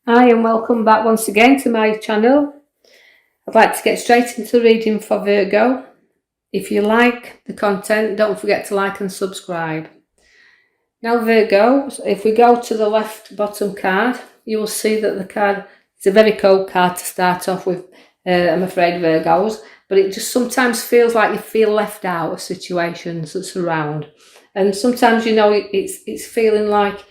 Hi and welcome back once again to my channel. I'd like to get straight into reading for Virgo. If you like the content, don't forget to like and subscribe. Now Virgo, if we go to the left bottom card, you will see that the card is a very cold card to start off with, I'm afraid, Virgos, but it just sometimes feels like you feel left out of situations that surround. And sometimes, it's feeling like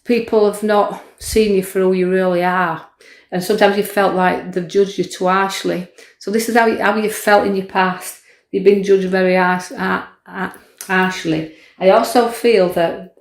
people have not seen you for who you really are, and sometimes you felt like they've judged you too harshly. So this is how you felt in your past. You've been judged very harshly. I also feel that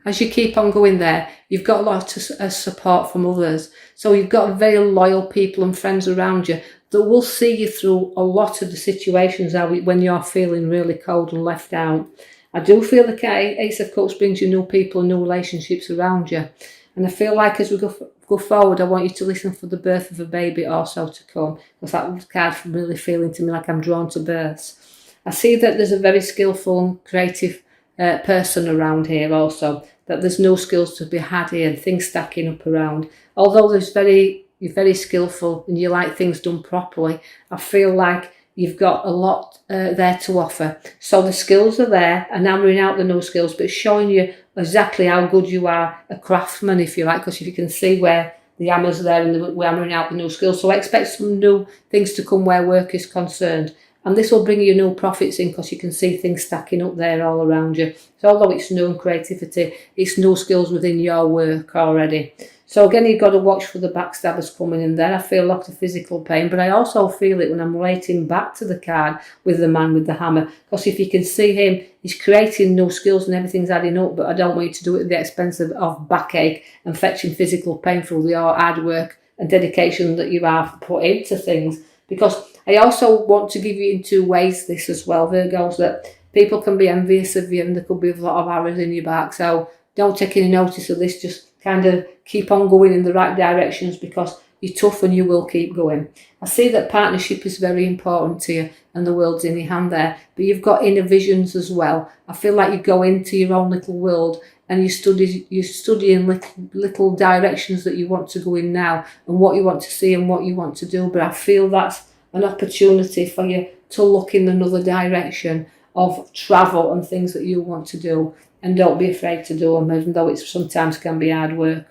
as you keep on going there, you've got a lot of support from others. So you've got very loyal people and friends around you that will see you through a lot of the situations when you're feeling really cold and left out. I do feel the Ace of Cups brings you new people and new relationships around you. And I feel like as we go forward, I want you to listen for the birth of a baby also to come, because that card's really feeling to me like I'm drawn to births. I see that there's a very skillful and creative person around here also, that there's no skills to be had here and things stacking up around. Although you're very skillful and you like things done properly, I feel like you've got a lot there to offer. So the skills are there, and hammering out the new skills, but showing you exactly how good you are a craftsman, if you like, because if you can see where the hammer's there and we're hammering out the new skills. So I expect some new things to come where work is concerned. And this will bring you new profits in, because you can see things stacking up there all around you. So although it's new creativity, it's new skills within your work already. So again, you've got to watch for the backstabbers coming in there. I feel a lot of physical pain, but I also feel it when I'm relating back to the card with the man with the hammer. Because if you can see him, he's creating new skills and everything's adding up, but I don't want you to do it at the expense of backache and fetching physical pain through the hard work and dedication that you have put into things. Because I also want to give you in two ways this as well, Virgos, that people can be envious of you and there could be a lot of arrows in your back. So don't take any notice of this. Just kind of keep on going in the right directions, because you're tough and you will keep going. I see that partnership is very important to you and the world's in your hand there, but you've got inner visions as well. I feel like you go into your own little world and you're studying little directions that you want to go in now and what you want to see and what you want to do. But I feel that's an opportunity for you to look in another direction of travel and things that you want to do, and don't be afraid to do them, even though it sometimes can be hard work.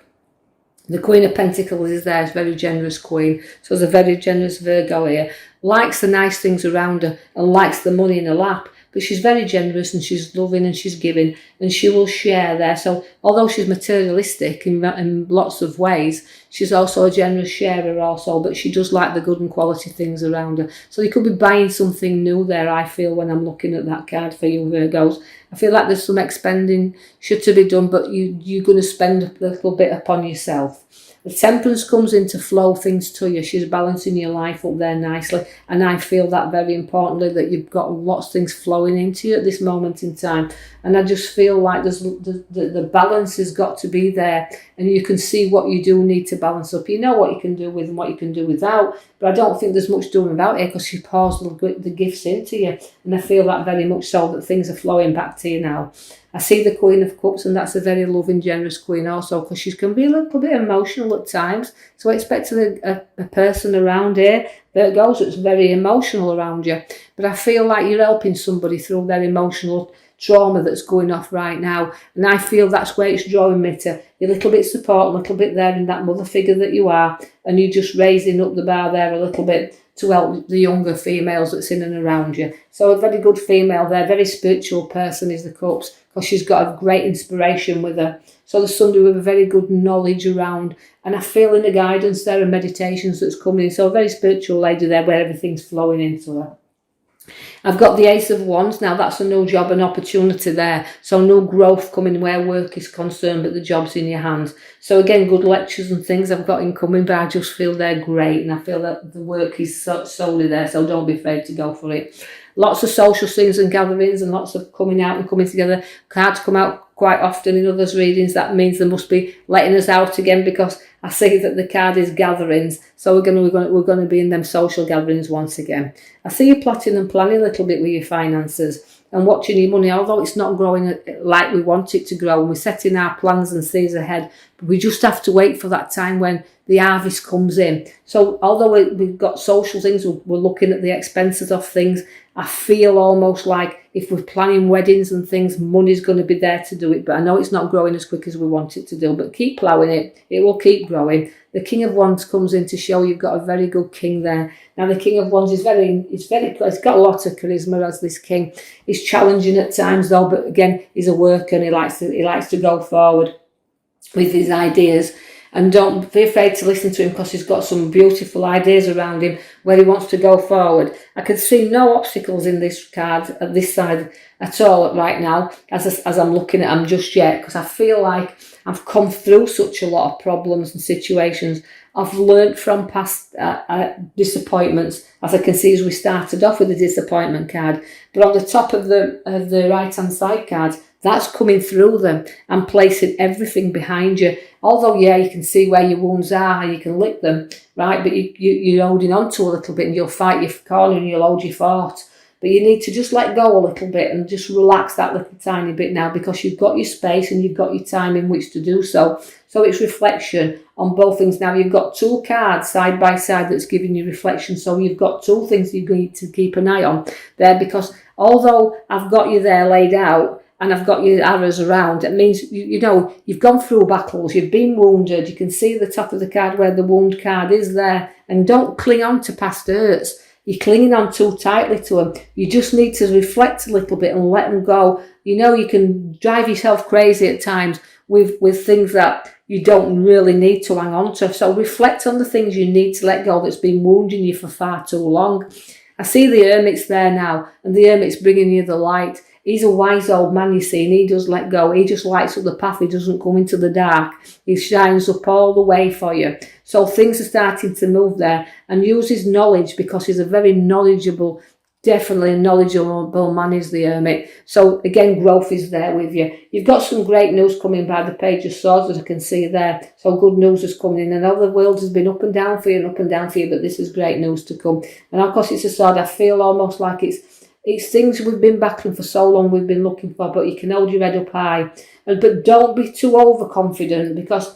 The Queen of Pentacles is there, is a very generous queen. So there's a very generous Virgo here. Likes the nice things around her and likes the money in her lap. But she's very generous and she's loving and she's giving and she will share there. So although she's materialistic in lots of ways, she's also a generous sharer also, but she does like the good and quality things around her. So you could be buying something new there, I feel, when I'm looking at that card for you Virgos. I feel like there's some expending should to be done, but you're going to spend a little bit upon yourself. The Temperance comes in to flow things to you. She's balancing your life up there nicely. And I feel that very importantly, that you've got lots of things flowing into you at this moment in time. And I just feel like the balance has got to be there. And you can see what you do need to balance up. You know what you can do with and what you can do without. But I don't think there's much doing about it, because she pours the gifts into you. And I feel that very much so, that things are flowing back to you now. I see the Queen of Cups, and that's a very loving, generous queen also, because she can be a little bit emotional at times. So I expect a person around here that goes that's very emotional around you. But I feel like you're helping somebody through their emotional trauma that's going off right now. And I feel that's where it's drawing me to. A little bit support, a little bit there in that mother figure that you are. And you're just raising up the bar there a little bit to help the younger females that's in and around you. So a very good female there, very spiritual person is the Cups, because she's got a great inspiration with her. So there's somebody with a very good knowledge around, and I feel in the guidance there and meditations that's coming in. So a very spiritual lady there where everything's flowing into her. I've got the Ace of Wands. Now that's a new job and opportunity there. So no growth coming where work is concerned, but the job's in your hands. So again, good lectures and things I've got incoming, but I just feel they're great. And I feel that the work is solely there. So don't be afraid to go for it. Lots of social things and gatherings and lots of coming out and coming together. Cards come out quite often in others' readings. That means they must be letting us out again, because I see that the card is gatherings. So we're going to be in them social gatherings once again. I see you plotting and planning a little bit with your finances. and watching your money, although it's not growing like we want it to grow, and we're setting our plans and seeds ahead, but we just have to wait for that time when the harvest comes in. So although we've got social things, we're looking at the expenses of things, I feel almost like if we're planning weddings and things, money's going to be there to do it. But I know it's not growing as quick as we want it to do, but keep ploughing it. It will keep growing. The King of Wands comes in to show you've got a very good king there. Now the King of Wands is it's got a lot of charisma as this king. He's challenging at times though, but again, he's a worker and he likes to go forward with his ideas. And don't be afraid to listen to him, because he's got some beautiful ideas around him where he wants to go forward. I can see no obstacles in this card at this side at all right now as I'm looking at him just yet, because I feel like I've come through such a lot of problems and situations. I've learnt from past disappointments, as I can see as we started off with the disappointment card. But on the top of the right-hand side card, that's coming through them and placing everything behind you. Although, yeah, you can see where your wounds are and you can lick them, right? But you're holding on to a little bit, and you'll fight your corner and you'll hold your fort. But you need to just let go a little bit and just relax that little tiny bit now, because you've got your space and you've got your time in which to do so. So it's reflection on both things. Now you've got two cards side by side that's giving you reflection. So you've got two things you need to keep an eye on there, because although I've got you there laid out, and I've got your arrows around, it means, you know, you've gone through battles, you've been wounded, you can see the top of the card where the wound card is there, and don't cling on to past hurts. You're clinging on too tightly to them. You just need to reflect a little bit and let them go. You know, you can drive yourself crazy at times with things that you don't really need to hang on to. So reflect on the things you need to let go that's been wounding you for far too long. I see the Hermit's there now, and the Hermit's bringing you the light. He's a wise old man, you see, and he does let go. He just lights up the path. He doesn't come into the dark. He shines up all the way for you. So things are starting to move there, and use his knowledge, because he's a very knowledgeable, definitely a knowledgeable man is the Hermit. So again, growth is there with you. You've got some great news coming by the Page of Swords that I can see there. So good news is coming in. I know the world has been up and down for you and up and down for you, but this is great news to come. And of course it's a sword. I feel almost like it's things we've been battling for so long, we've been looking for, but you can hold your head up high. But don't be too overconfident, because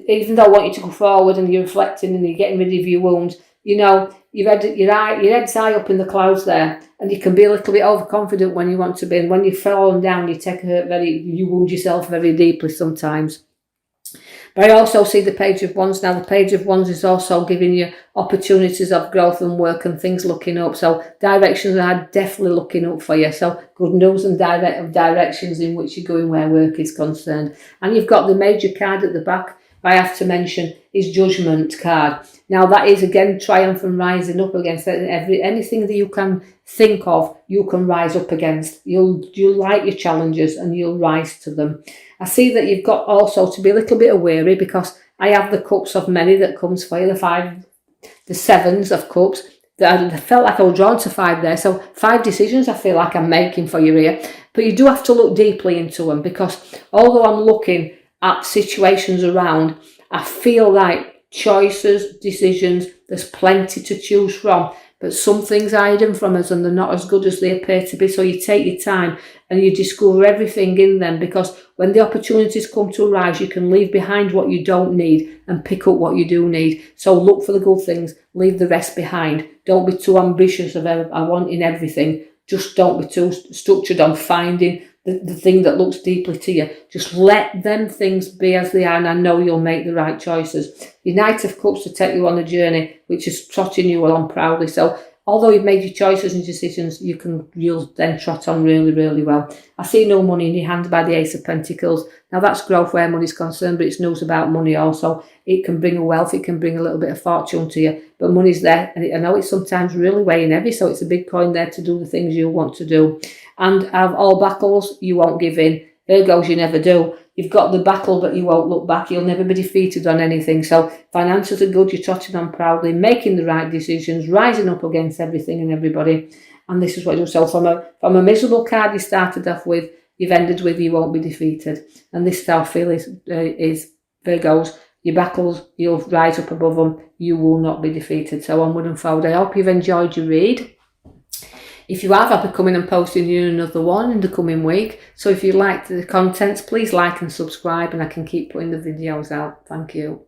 even though I want you to go forward and you're reflecting and you're getting rid of your wounds, you know, your head's high up in the clouds there, and you can be a little bit overconfident when you want to be. And when you've fallen down, you wound yourself very deeply sometimes. But I also see the Page of Wands. Now the Page of Wands is also giving you opportunities of growth and work and things looking up. So directions are definitely looking up for you. So good news and directions in which you're going where work is concerned. And you've got the major card at the back, I have to mention, is Judgment card. Now that is again triumph and rising up against anything that you can think of, you can rise up against. You'll like your challenges and you'll rise to them. I see that you've got also to be a little bit wary, because I have the Cups of Many that comes for you, the Sevens of Cups. I felt like I was drawn to 5 there. So 5 decisions I feel like I'm making for you here. But you do have to look deeply into them, because although I'm looking at situations around, I feel like choices, decisions, there's plenty to choose from. But some things are hidden from us and they're not as good as they appear to be. So you take your time and you discover everything in them, because when the opportunities come to arise, you can leave behind what you don't need and pick up what you do need. So look for the good things, leave the rest behind. Don't be too ambitious of wanting everything. Just don't be too structured on finding the thing that looks deeply to you. Just let them things be as they are, and I know you'll make the right choices. Your Knight of Cups to take you on a journey which is trotting you along proudly. So although you've made your choices and decisions, you'll then trot on really, really well. I see no money in your hand by the Ace of Pentacles. Now that's growth where money's concerned, but it's news about money also. It can bring a wealth, it can bring a little bit of fortune to you, but money's there, and I know it's sometimes really weighing heavy, so it's a big coin there to do the things you want to do. And of all battles, you won't give in. Virgos, you never do. You've got the battle, but you won't look back. You'll never be defeated on anything. So finances are good. You're trotting on proudly, making the right decisions, rising up against everything and everybody. And this is what you do. So from a miserable card you started off with, you've ended with you won't be defeated. And this I feel is Virgos. Your battles, you'll rise up above them. You will not be defeated. So onward and forward. I hope you've enjoyed your read. If you have, I'll be coming and posting you another one in the coming week. So if you like the contents, please like and subscribe, and I can keep putting the videos out. Thank you.